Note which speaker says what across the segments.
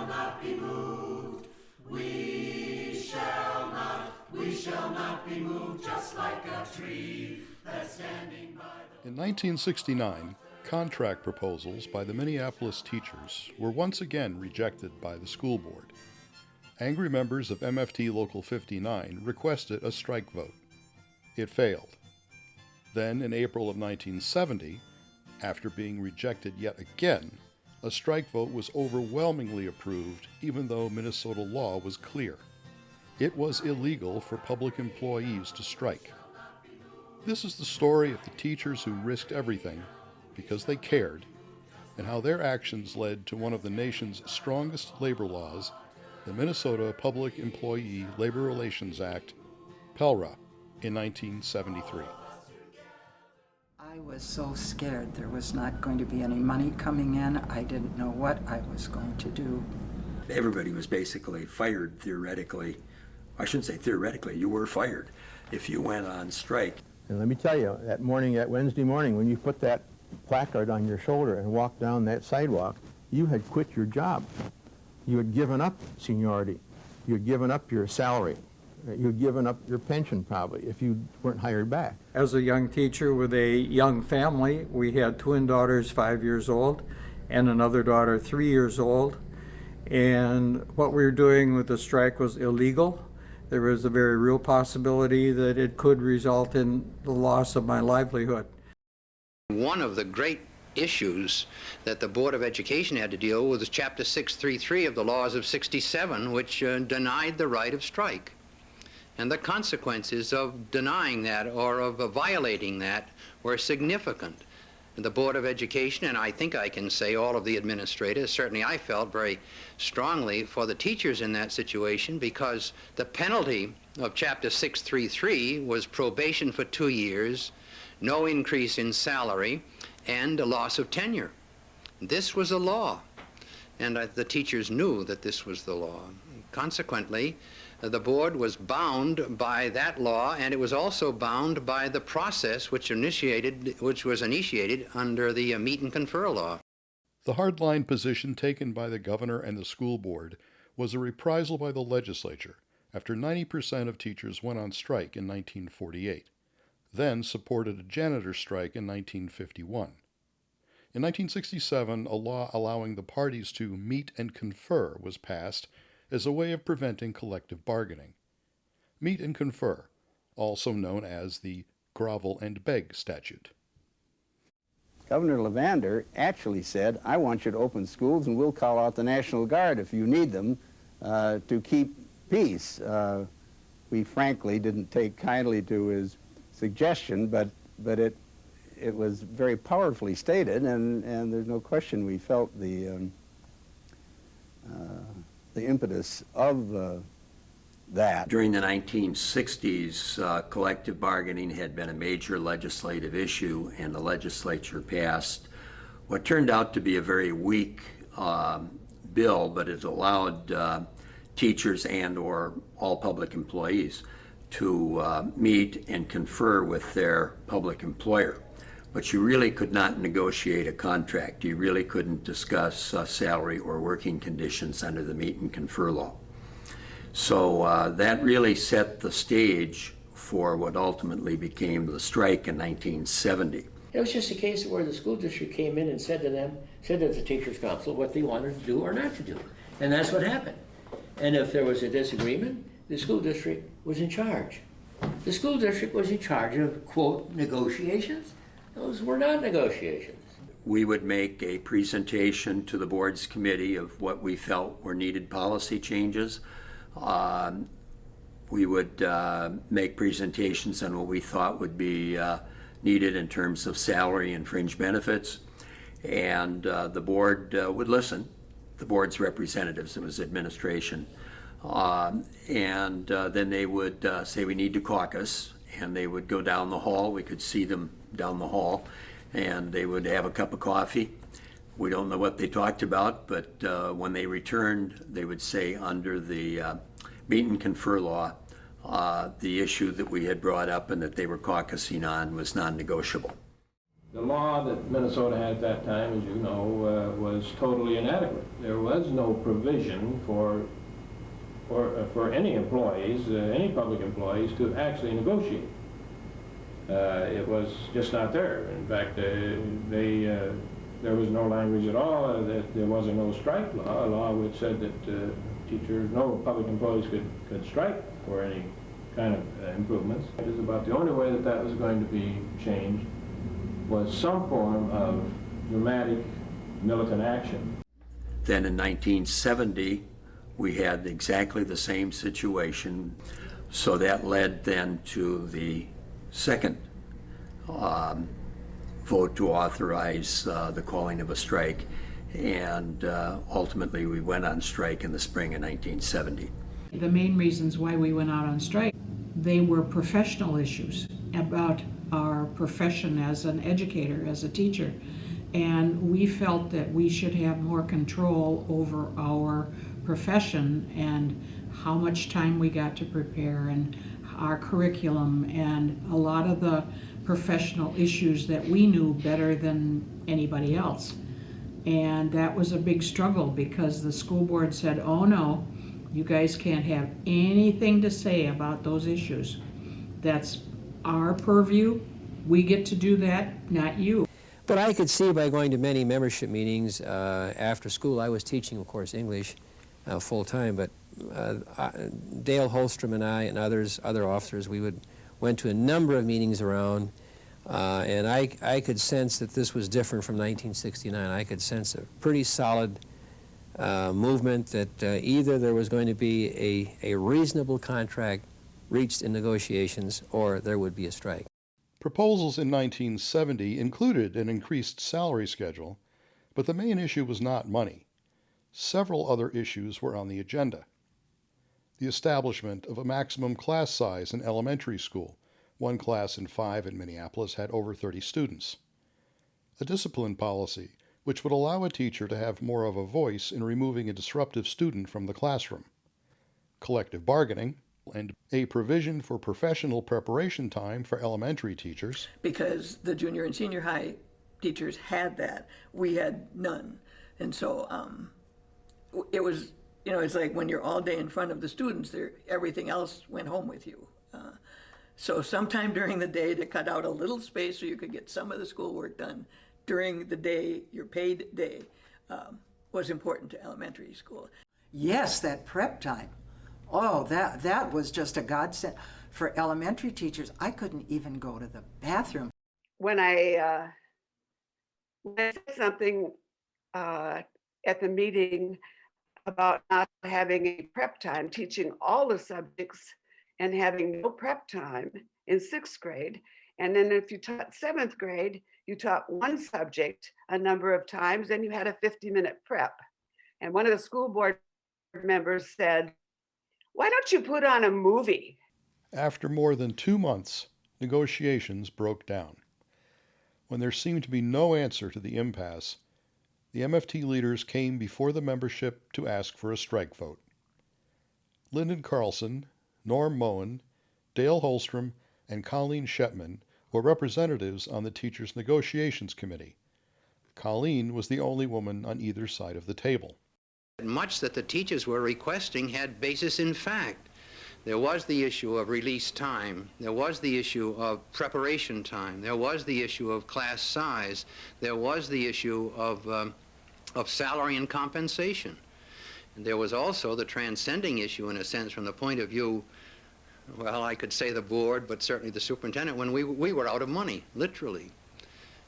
Speaker 1: shall not be moved. We shall not be moved, just like a tree that's standing by the...
Speaker 2: In 1969, contract proposals by the Minneapolis teachers were once again rejected by the school board. Angry members of MFT Local 59 requested a strike vote. It failed. Then, in April of 1970, after being rejected yet again, a strike vote was overwhelmingly approved, even though Minnesota law was clear. It was illegal for public employees to strike. This is the story of the teachers who risked everything because they cared, and how their actions led to one of the nation's strongest labor laws, the Minnesota Public Employee Labor Relations Act, PELRA, in 1973.
Speaker 3: I was so scared there was not going to be any money coming in. I didn't know what I was going to do.
Speaker 4: Everybody was basically fired theoretically. I shouldn't say theoretically, you were fired if you went on strike.
Speaker 5: And let me tell you, that Wednesday morning, when you put that placard on your shoulder and walked down that sidewalk, you had quit your job. You had given up seniority. You had given up your salary. You had given up your pension, probably, if you weren't hired back.
Speaker 6: As a young teacher with a young family, we had twin daughters 5 years old and another daughter 3 years old. And what we were doing with the strike was illegal. There was a very real possibility that it could result in the loss of my livelihood.
Speaker 7: One of the great issues that the Board of Education had to deal with was Chapter 633 of the laws of '67, which denied the right of strike. And the consequences of denying that or of violating that were significant. The Board of Education, and I think I can say all of the administrators, certainly I felt very strongly for the teachers in that situation, because the penalty of Chapter 633 was probation for 2 years, no increase in salary, and a loss of tenure. This was a law, and the teachers knew that this was the law. Consequently, the board was bound by that law, and it was also bound by the process which was initiated under the meet and confer law.
Speaker 2: The hardline position taken by the governor and the school board was a reprisal by the legislature after 90% of teachers went on strike in 1948, then supported a janitor strike in 1951. In 1967, a law allowing the parties to meet and confer was passed as a way of preventing collective bargaining. Meet and confer, also known as the grovel and beg statute.
Speaker 5: Governor Levander actually said, I want you to open schools and we'll call out the National Guard if you need them to keep peace. We frankly didn't take kindly to his suggestion, but it was very powerfully stated, and there's no question we felt the impetus of that.
Speaker 4: During the 1960s, collective bargaining had been a major legislative issue, and the legislature passed what turned out to be a very weak bill, but it allowed teachers and or all public employees to meet and confer with their public employer. But you really could not negotiate a contract. You really couldn't discuss salary or working conditions under the meet and confer law. So that really set the stage for what ultimately became the strike in 1970.
Speaker 8: It was just a case where the school district came in and said to the teachers' council what they wanted to do or not to do. And that's what happened. And if there was a disagreement, the school district was in charge. The school district was in charge of, quote, negotiations. Those were not negotiations.
Speaker 4: We would make a presentation to the board's committee of what we felt were needed policy changes. We would make presentations on what we thought would be needed in terms of salary and fringe benefits. And the board would listen. The board's representatives, it was administration. Then they would say we need to caucus, and they would go down the hall. We could see them down the hall, and they would have a cup of coffee. We don't know what they talked about, but when they returned, they would say under the meet and confer law, the issue that we had brought up and that they were caucusing on was non-negotiable.
Speaker 9: The law that Minnesota had at that time, as you know, was totally inadequate. There was no provision for any employees, any public employees, to actually negotiate. It was just not there. In fact, there was no language at all that there was a no strike law, a law which said that teachers, no public employees could strike for any kind of improvements. It is about the only way that that was going to be changed was some form of dramatic militant action.
Speaker 4: Then in 1970, we had exactly the same situation. So that led then to the second vote to authorize the calling of a strike. And ultimately, we went on strike in the spring of 1970.
Speaker 10: The main reasons why we went out on strike, they were professional issues about our profession as an educator, as a teacher. And we felt that we should have more control over our profession and how much time we got to prepare and our curriculum and a lot of the professional issues that we knew better than anybody else. And that was a big struggle because the school board said, oh no, you guys can't have anything to say about those issues. That's our purview. We get to do that, not you.
Speaker 11: But I could see by going to many membership meetings after school, I was teaching, of course, English full-time, but Dale Holstrom and I and other officers, we went to a number of meetings around, and I could sense that this was different from 1969. I could sense a pretty solid movement that either there was going to be a reasonable contract reached in negotiations or there would be a strike.
Speaker 2: Proposals in 1970 included an increased salary schedule, but the main issue was not money. Several other issues were on the agenda. The establishment of a maximum class size in elementary school. One class in 5 in Minneapolis had over 30 students. A discipline policy, which would allow a teacher to have more of a voice in removing a disruptive student from the classroom. Collective bargaining, and a provision for professional preparation time for elementary teachers.
Speaker 12: Because the junior and senior high teachers had that. We had none. And so it was, you know, it's like when you're all day in front of the students, everything else went home with you. So sometime during the day to cut out a little space so you could get some of the schoolwork done during the day, your paid day, was important to elementary school.
Speaker 3: Yes, that prep time. Oh, that was just a godsend. For elementary teachers, I couldn't even go to the bathroom.
Speaker 13: When I said something at the meeting about not having a prep time, teaching all the subjects and having no prep time in 6th grade, and then if you taught 7th grade, you taught one subject a number of times, then you had a 50-minute prep. And one of the school board members said, why don't you put on a movie?
Speaker 2: After more than 2 months, negotiations broke down. When there seemed to be no answer to the impasse, the MFT leaders came before the membership to ask for a strike vote. Lyndon Carlson, Norm Moen, Dale Holstrom, and Colleen Shetman were representatives on the Teachers' Negotiations Committee. Colleen was the only woman on either side of the table.
Speaker 7: Much that the teachers were requesting had basis in fact. There was the issue of release time. There was the issue of preparation time. There was the issue of class size. There was the issue of salary and compensation. And there was also the transcending issue, in a sense, from the point of view, well, I could say the board, but certainly the superintendent, when we were out of money, literally.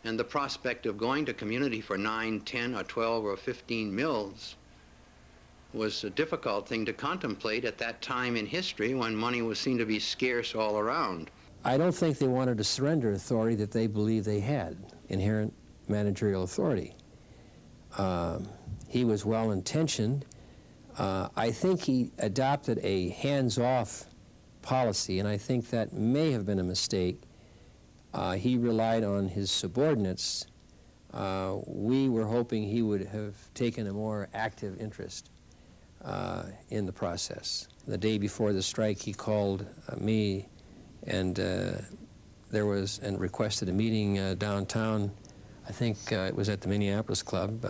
Speaker 7: And the prospect of going to community for 9, 10, or 12, or 15 mills was a difficult thing to contemplate at that time in history when money was seen to be scarce all around.
Speaker 11: I don't think they wanted to surrender authority that they believed they had, inherent managerial authority. He was well-intentioned. I think he adopted a hands-off policy, and I think that may have been a mistake. He relied on his subordinates. We were hoping he would have taken a more active interest in the process. The day before the strike, he called me and requested a meeting downtown I think it was at the Minneapolis club.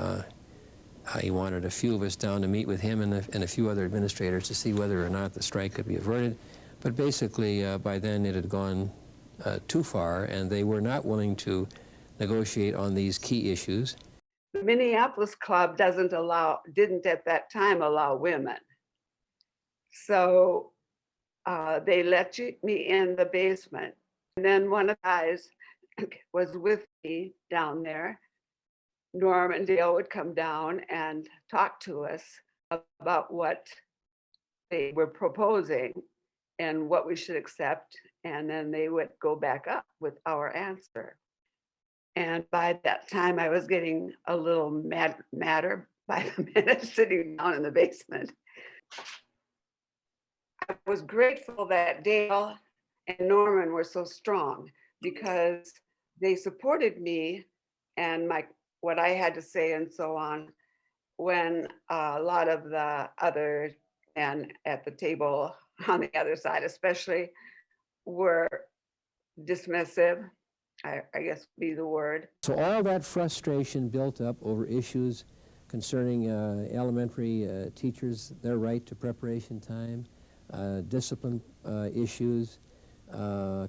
Speaker 11: He wanted a few of us down to meet with him and a few other administrators to see whether or not the strike could be averted. But basically, by then it had gone too far, and they were not willing to negotiate on these key issues.
Speaker 13: The Minneapolis club didn't at that time allow women. So they let me in the basement. And then one of the guys was with me down there. Norm and Dale would come down and talk to us about what they were proposing and what we should accept. And then they would go back up with our answer. And by that time, I was getting a little madder by the minute sitting down in the basement. I was grateful that Dale and Norman were so strong because they supported me and what I had to say and so on, when a lot of the other men at the table on the other side especially were dismissive, I guess would be the word.
Speaker 11: So all that frustration built up over issues concerning elementary teachers, their right to preparation time, discipline issues,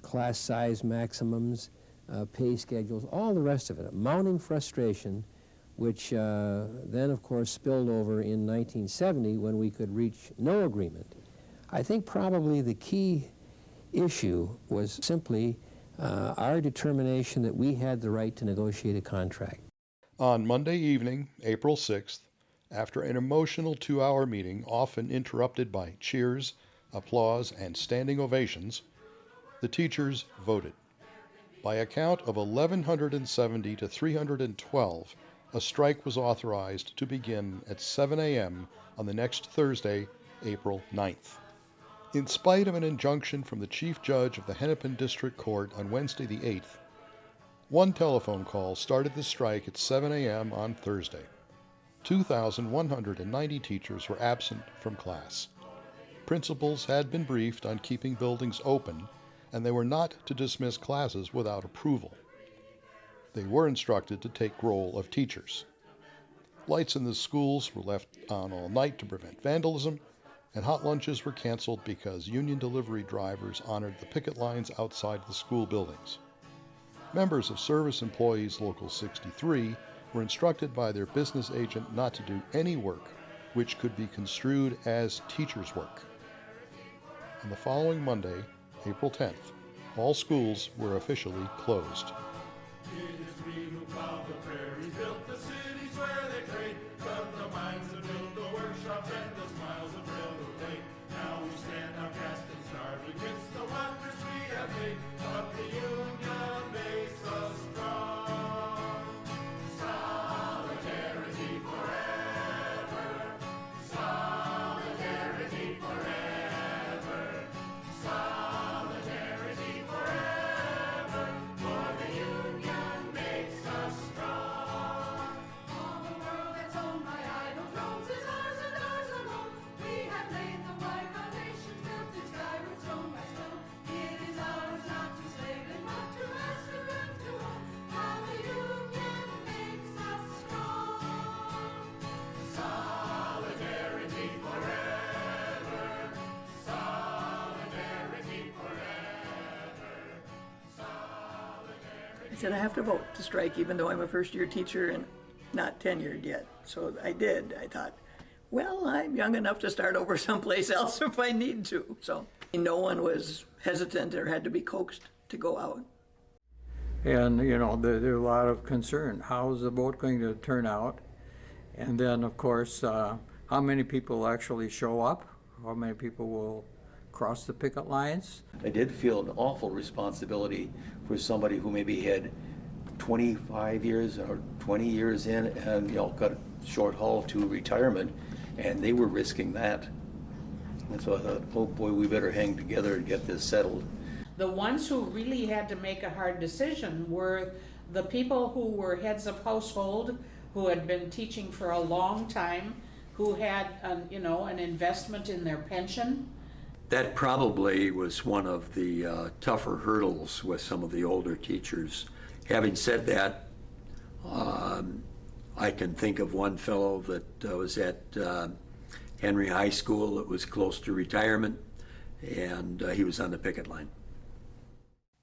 Speaker 11: class size maximums, pay schedules, all the rest of it, mounting frustration, which then, of course, spilled over in 1970 when we could reach no agreement. I think probably the key issue was simply our determination that we had the right to negotiate a contract.
Speaker 2: On Monday evening, April 6th, after an emotional 2-hour meeting, often interrupted by cheers, applause, and standing ovations, the teachers voted. By a count of 1,170 to 312, a strike was authorized to begin at 7 a.m. on the next Thursday, April 9th. In spite of an injunction from the Chief Judge of the Hennepin District Court on Wednesday the 8th, one telephone call started the strike at 7 a.m. on Thursday. 2,190 teachers were absent from class. Principals had been briefed on keeping buildings open, and they were not to dismiss classes without approval. They were instructed to take roll of teachers. Lights in the schools were left on all night to prevent vandalism, and hot lunches were canceled because union delivery drivers honored the picket lines outside the school buildings. Members of Service Employees Local 63 were instructed by their business agent not to do any work which could be construed as teachers' work. On the following Monday, April 10th, all schools were officially closed.
Speaker 1: It is we who plowed the prairies, built the cities where they trade, dug the mines and built the workshops and the smiles of railroad laid. Now we stand outcast and starved against the wonders we have made, but the union makes us strong. Solidarity forever, solidarity forever, solidarity forever, for the union makes us strong. All the world that's owned by idle drones is ours and ours alone. We have laid the wide foundation, built its skyward stone by stone. It is ours not to slave and not to master and to own. How the union makes us strong. Solidarity forever, solidarity forever, solidarity.
Speaker 12: I said, I have to vote to strike, even though I'm a first-year teacher and not tenured yet. So I did. I thought, well, I'm young enough to start over someplace else if I need to. So no one was hesitant or had to be coaxed to go out.
Speaker 6: And, you know, there's a lot of concern. How is the vote going to turn out? And then, of course, how many people actually show up? How many people will cross the picket lines?
Speaker 14: I did feel an awful responsibility for somebody who maybe had 25 years or 20 years in and, you know, got a short haul to retirement, and they were risking that. And so I thought, oh boy, we better hang together and get this settled.
Speaker 10: The ones who really had to make a hard decision were the people who were heads of household, who had been teaching for a long time, who had an investment in their pension.
Speaker 4: That probably was one of the tougher hurdles with some of the older teachers. Having said that, I can think of one fellow that was at Henry High School that was close to retirement, and he was on the picket line.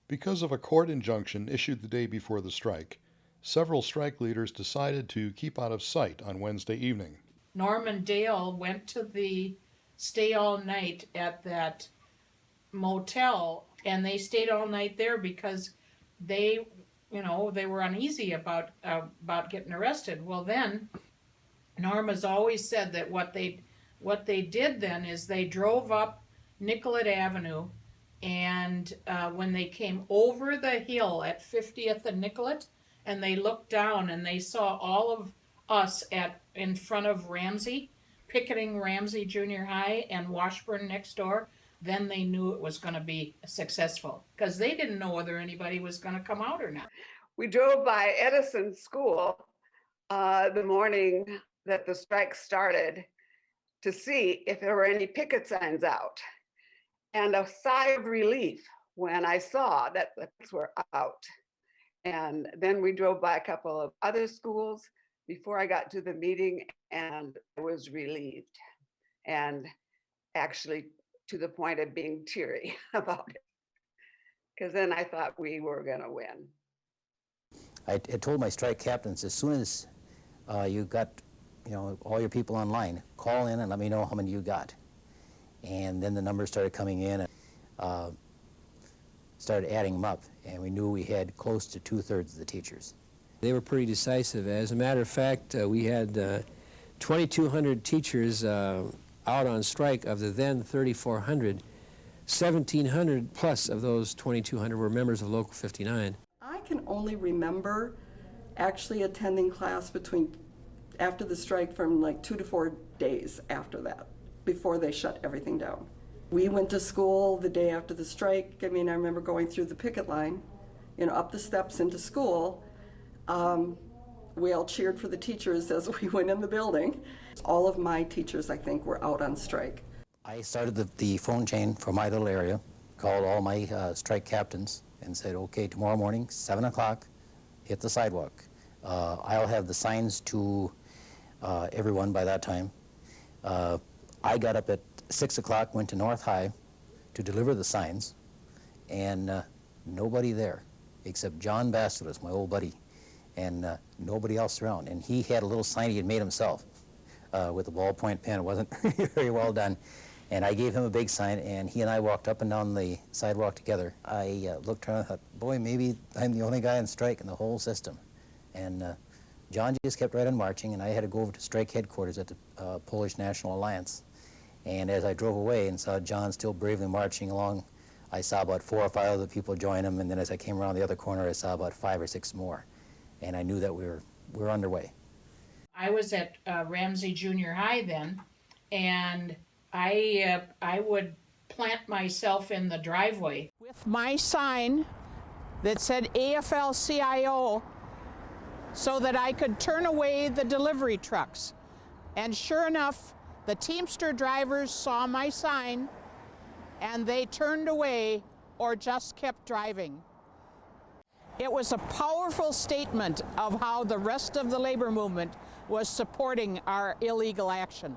Speaker 2: Because of a court injunction issued the day before the strike, several strike leaders decided to keep out of sight on Wednesday evening.
Speaker 10: Norm and Dale went to the stay all night at that motel, and they stayed all night there because they were uneasy about getting arrested. Well, then Norm has always said that what they did then is they drove up Nicollet Avenue, and when they came over the hill at 50th and Nicollet, and they looked down and they saw all of us in front of Ramsey, picketing Ramsey Junior High and Washburn next door, then they knew it was going to be successful, because they didn't know whether anybody was going to come out or not.
Speaker 13: We drove by Edison School the morning that the strike started to see if there were any picket signs out. And a sigh of relief when I saw that the pickets were out. And then we drove by a couple of other schools before I got to the meeting, and I was relieved, and actually to the point of being teary about it, because then I thought we were going to win.
Speaker 15: I told my strike captains, as soon as you got all your people online, call in and let me know how many you got. And then the numbers started coming in and started adding them up, and we knew we had close to 2/3 of the teachers.
Speaker 11: They were pretty decisive. As a matter of fact, we had 2,200 teachers out on strike. Of the then 3,400, 1,700 plus of those 2,200 were members of Local 59.
Speaker 16: I can only remember actually attending class after the strike from like 2 to 4 days after that, before they shut everything down. We went to school the day after the strike. I mean, I remember going through the picket line, up the steps into school. We all cheered for the teachers as we went in the building. All of my teachers, I think, were out on strike.
Speaker 15: I started the phone chain for my little area, called all my strike captains and said, okay, tomorrow morning, 7 o'clock, hit the sidewalk. I'll have the signs to everyone by that time. I got up at 6 o'clock, went to North High to deliver the signs, and nobody there except John Bastelis, my old buddy, and nobody else around. And he had a little sign he had made himself with a ballpoint pen. It wasn't very well done. And I gave him a big sign, and he and I walked up and down the sidewalk together. I looked around and thought, boy, maybe I'm the only guy on strike in the whole system. And John just kept right on marching, and I had to go over to strike headquarters at the Polish National Alliance. And as I drove away and saw John still bravely marching along, I saw about 4 or 5 other people join him, and then as I came around the other corner, I saw about 5 or 6 more. And I knew that we were underway.
Speaker 10: I was at Ramsey Junior High then, and I would plant myself in the driveway
Speaker 17: with my sign that said AFL-CIO so that I could turn away the delivery trucks. And sure enough, the Teamster drivers saw my sign and they turned away or just kept driving. It was a powerful statement of how the rest of the labor movement was supporting our illegal action.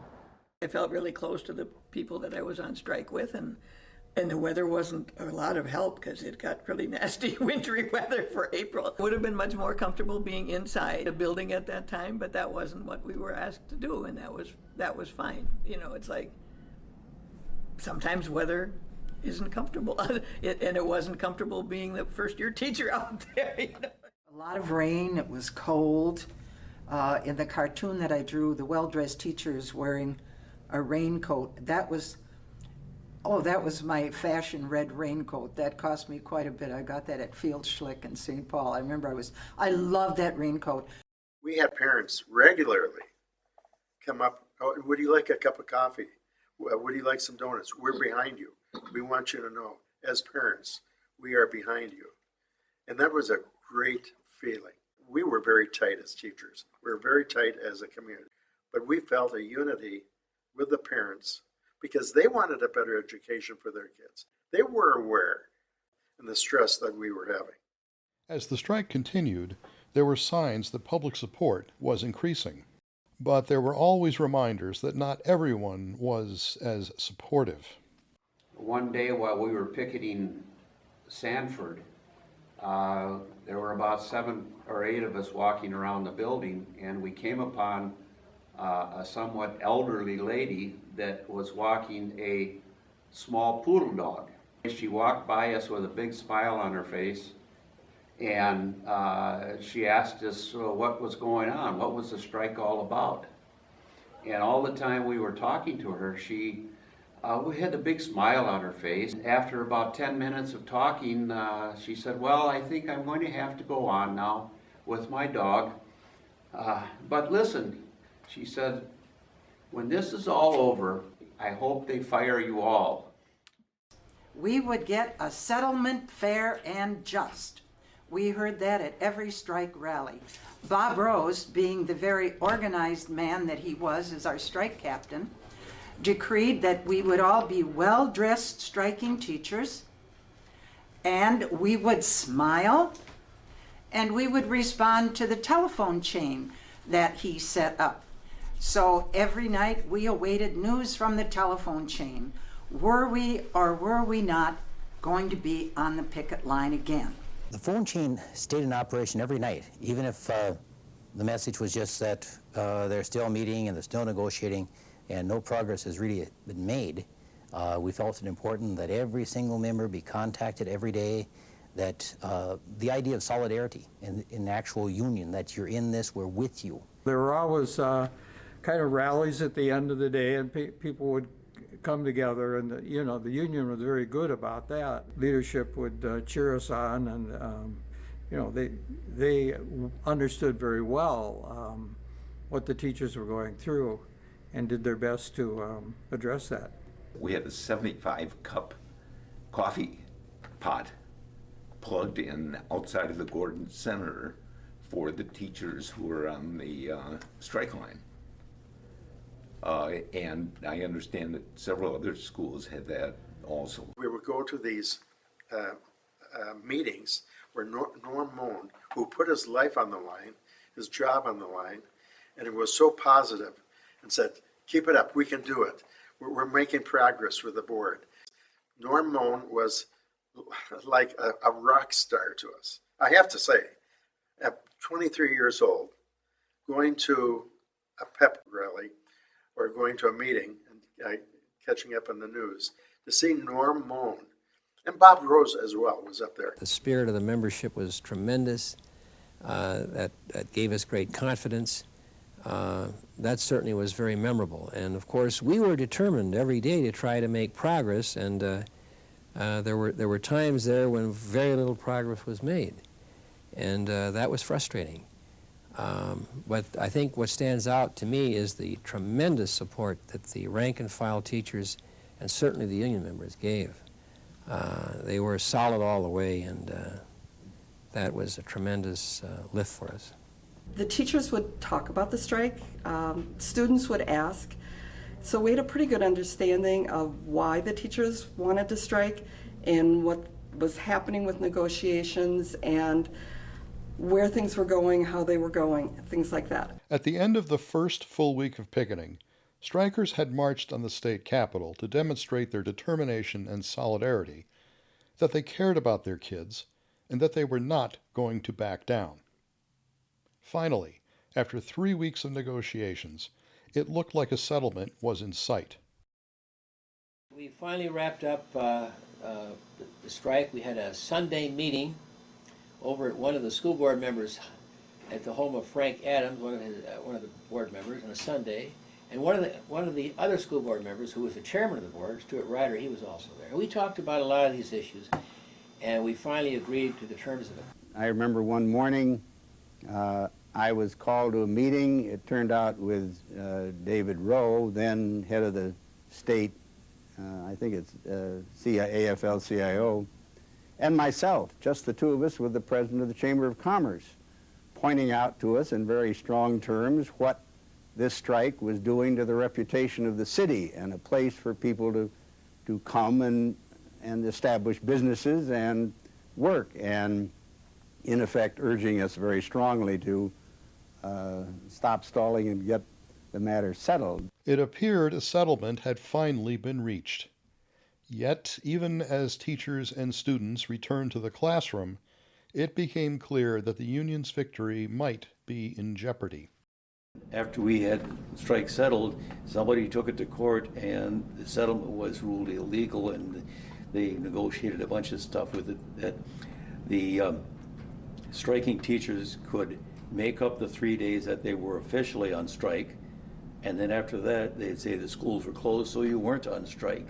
Speaker 12: I felt really close to the people that I was on strike with, and the weather wasn't a lot of help because it got really nasty wintry weather for April. It would have been much more comfortable being inside a building at that time, but that wasn't what we were asked to do, and that was fine. It's like sometimes weather isn't comfortable, and it wasn't comfortable being the first-year teacher out there.
Speaker 3: A lot of rain, it was cold. In the cartoon that I drew, the well-dressed teachers wearing a raincoat, that was my fashion red raincoat. That cost me quite a bit. I got that at Field Schlick in St. Paul. I remember I loved that raincoat.
Speaker 18: We had parents regularly come up, oh, would you like a cup of coffee? Would you like some donuts? We're behind you. We want you to know, as parents, we are behind you. And that was a great feeling. We were very tight as teachers. We were very tight as a community. But we felt a unity with the parents because they wanted a better education for their kids. They were aware of the stress that we were having.
Speaker 2: As the strike continued, There were signs that public support was increasing, but there were always reminders that not everyone was as supportive.
Speaker 19: One day while we were picketing Sanford, there were about 7 or 8 of us walking around the building, and we came upon a somewhat elderly lady that was walking a small poodle dog. She walked by us with a big smile on her face, and she asked us what was going on, what was the strike all about. And all the time we were talking to her, we had a big smile on her face. After about 10 minutes of talking, she said, well, I think I'm going to have to go on now with my dog. But listen, she said, when this is all over, I hope they fire you all.
Speaker 3: We would get a settlement fair and just. We heard that at every strike rally. Bob Rose, being the very organized man that he was as our strike captain, decreed that we would all be well-dressed striking teachers, and we would smile, and we would respond to the telephone chain that he set up. So every night we awaited news from the telephone chain. Were we or were we not going to be on the picket line again?
Speaker 15: The phone chain stayed in operation every night, even if the message was just that they're still meeting and they're still negotiating and no progress has really been made. We felt it important that every single member be contacted every day, that the idea of solidarity in actual union, that you're in this, we're with you.
Speaker 6: There were always kind of rallies at the end of the day, and people would come together, and the union was very good about that. Leadership would cheer us on, and they understood very well what the teachers were going through and did their best to address that.
Speaker 20: We had a 75-cup coffee pot plugged in outside of the Gordon Center for the teachers who were on the strike line. And I understand that several other schools had that also.
Speaker 18: We would go to these meetings where Norm Moen, who put his life on the line, his job on the line, and it was so positive, and said, keep it up, we can do it. We're making progress with the board. Norm Moen was like a rock star to us. I have to say, at 23 years old, going to a pep rally or going to a meeting and catching up on the news, to see Norm Moen, and Bob Rose as well was up there.
Speaker 11: The spirit of the membership was tremendous. That gave us great confidence. That certainly was very memorable. And of course, we were determined every day to try to make progress, and there were times there when very little progress was made. And that was frustrating. But I think what stands out to me is the tremendous support that the rank and file teachers and certainly the union members gave. They were solid all the way, and that was a tremendous lift for us.
Speaker 16: The teachers would talk about the strike, students would ask, so we had a pretty good understanding of why the teachers wanted to strike and what was happening with negotiations and where things were going, how they were going, things like that.
Speaker 2: At the end of the first full week of picketing, strikers had marched on the state capitol to demonstrate their determination and solidarity, that they cared about their kids, and that they were not going to back down. Finally, after 3 weeks of negotiations, it looked like a settlement was in sight.
Speaker 8: We finally wrapped up the strike. We had a Sunday meeting over at one of the school board members at the home of Frank Adams, one of the board members, on a Sunday. And one of the other school board members, who was the chairman of the board, Stuart Ryder, he was also there. And we talked about a lot of these issues, and we finally agreed to the terms of it.
Speaker 5: I remember one morning I was called to a meeting. It turned out with David Rowe, then head of the state, I think it's AFL-CIO, and myself, just the two of us with the president of the Chamber of Commerce, pointing out to us in very strong terms what this strike was doing to the reputation of the city and a place for people to come and establish businesses and work. And in effect urging us very strongly to stop stalling and get the matter settled.
Speaker 2: It appeared a settlement had finally been reached. Yet, even as teachers and students returned to the classroom, it became clear that the union's victory might be in jeopardy.
Speaker 14: After we had strike settled, somebody took it to court and the settlement was ruled illegal, and they negotiated a bunch of stuff with it that the striking teachers could make up the 3 days that they were officially on strike, and then after that they'd say the schools were closed so you weren't on strike.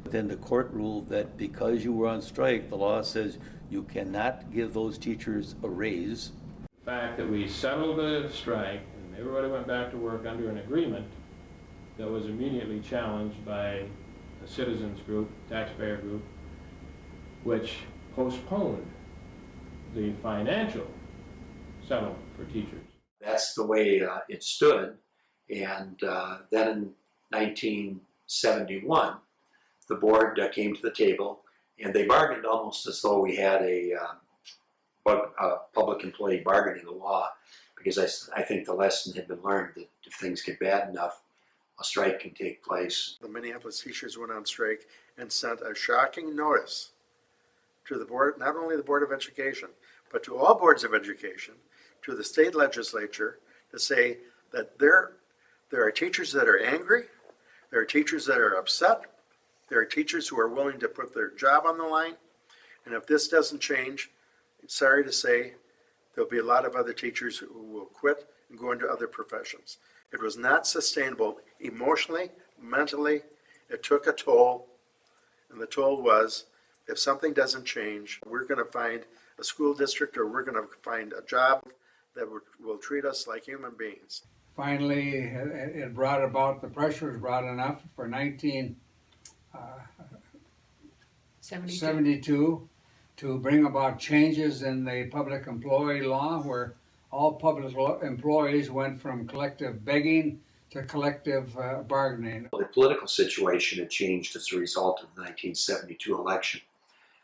Speaker 14: But then the court ruled that because you were on strike, the law says you cannot give those teachers a raise.
Speaker 9: The fact that we settled the strike and everybody went back to work under an agreement that was immediately challenged by a citizens group, taxpayer group, which postponed the financial settlement for teachers.
Speaker 4: That's the way it stood. And then in 1971, the board came to the table and they bargained almost as though we had a public employee bargaining law, because I think the lesson had been learned that if things get bad enough, a strike can take place.
Speaker 18: The Minneapolis teachers went on strike and sent a shocking notice to the board, not only the Board of Education, but to all boards of education, to the state legislature, to say that there are teachers that are angry, there are teachers that are upset, there are teachers who are willing to put their job on the line, and if this doesn't change, sorry to say, there'll be a lot of other teachers who will quit and go into other professions. It was not sustainable emotionally, mentally. It took a toll, and the toll was, if something doesn't change, we're going to find a school district or we're going to find a job that will treat us like human beings.
Speaker 21: Finally, it brought about, the pressure was brought enough for 1972 to bring about changes in the public employee law, where all public employees went from collective begging to collective bargaining.
Speaker 4: The political situation had changed as a result of the 1972 election.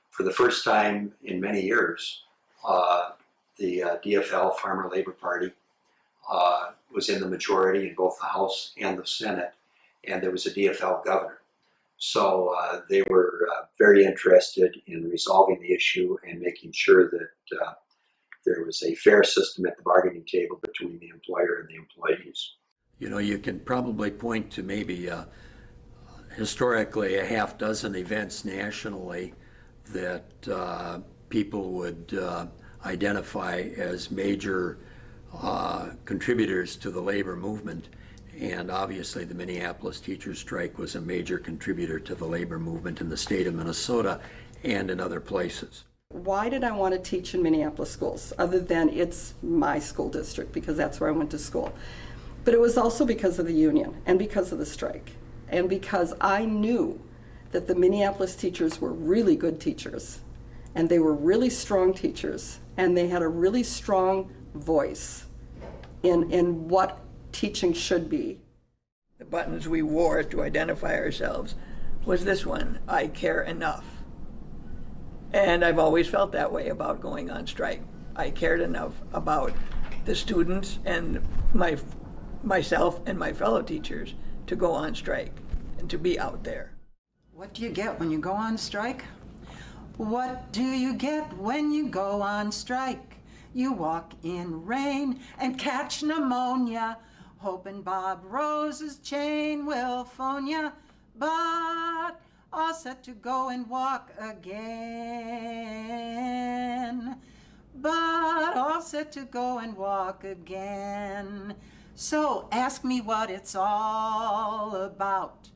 Speaker 4: For the first time in many years, the DFL, Farmer Labor Party, was in the majority in both the House and the Senate, and there was a DFL governor. So they were very interested in resolving the issue and making sure that there was a fair system at the bargaining table between the employer and the employees. You know, you can probably point to maybe historically a half dozen events nationally that people would identify as major contributors to the labor movement. And obviously the Minneapolis teachers' strike was a major contributor to the labor movement in the state of Minnesota and in other places.
Speaker 16: Why did I want to teach in Minneapolis schools, other than it's my school district, because that's where I went to school? But it was also because of the union and because of the strike, and because I knew that the Minneapolis teachers were really good teachers, and they were really strong teachers, and they had a really strong voice in what teaching should be.
Speaker 12: The buttons we wore to identify ourselves was this one, I care enough. And I've always felt that way about going on strike. I cared enough about the students and myself and my fellow teachers to go on strike and to be out there.
Speaker 3: What do you get when you go on strike? What do you get when you go on strike? You walk in rain and catch pneumonia, hoping Bob Rose's chain will phone ya, but all set to go and walk again. But all set to go and walk again. So ask me what it's all about,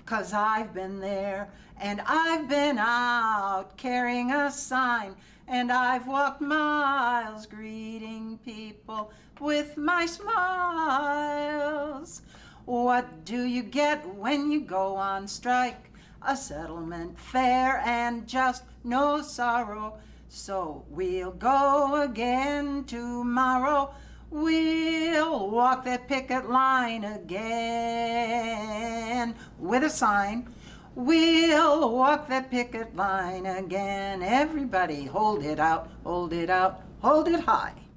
Speaker 3: 'cause I've been there and I've been out carrying a sign, and I've walked miles greeting people with my smiles. What do you get when you go on strike? A settlement fair and just, no sorrow. So we'll go again tomorrow. We'll walk that picket line again with a sign. We'll walk that picket line again. Everybody hold it out, hold it out, hold it high.